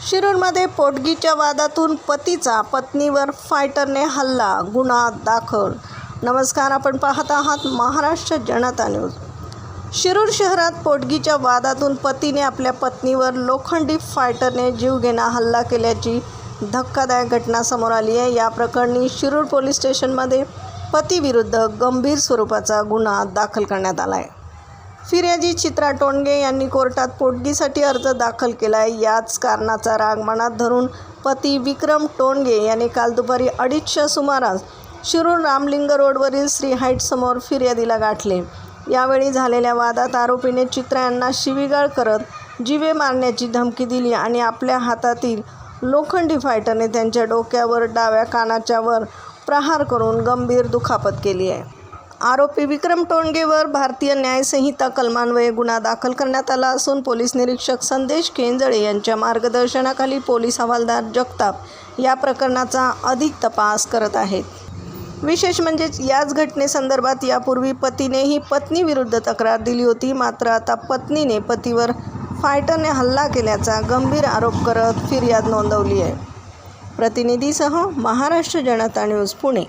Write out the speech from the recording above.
शिरूरमध्ये पोटगीच्या वादातून पतीचा पत्नीवर फायटरने हल्ला, गुन्हा दाखल. नमस्कार, आपण पाहत आहात महाराष्ट्र जनता न्यूज. शिरूर शहरात पोटगीच्या वादातून पतीने आपल्या पत्नीवर लोखंडी फायटरने जीवघेणा हल्ला केल्याची धक्कादायक घटना समोर आली आहे. या प्रकरणी शिरूर पोलीस स्टेशनमध्ये पतीविरुद्ध गंभीर स्वरूपाचा गुन्हा दाखल करण्यात आला आहे. फिर्यादी चित्रा टोणगे यांनी कोर्टात पोटगीसाठी अर्ज दाखल केला आहे. याच कारणाचा राग मनात धरून पती विक्रम टोणगे यांनी काल दुपारी 2:30च्या सुमारास शिरूर रामलिंग रोडवरील श्री हाईट्ससमोर फिर्यादीला गाठले. यावेळी झालेल्या वादात आरोपीने चित्रा यांना शिवीगाळ करत जीवे मारण्याची धमकी दिली आणि आपल्या हातातील लोखंडी फायटरने त्यांच्या डोक्यावर डाव्या कानाच्या वर प्रहार करून गंभीर दुखापत केली आहे. आरोपी विक्रम टोणगेवर भारतीय न्यायसंहिता कलमान्वये गुन्हा दाखल करण्यात आला असून पोलीस निरीक्षक संदेश केंजळे यांच्या मार्गदर्शनाखाली पोलीस हवालदार जगताप या प्रकरणाचा अधिक तपास करत आहेत. विशेष म्हणजे याच घटनेसंदर्भात यापूर्वी पतीनेही पत्नीविरुद्ध तक्रार दिली होती. मात्र आता पत्नीने पतीवर फायटरने हल्ला केल्याचा गंभीर आरोप करत फिर्याद नोंदवली आहे. प्रतिनिधीसह महाराष्ट्र जनता न्यूज, पुणे.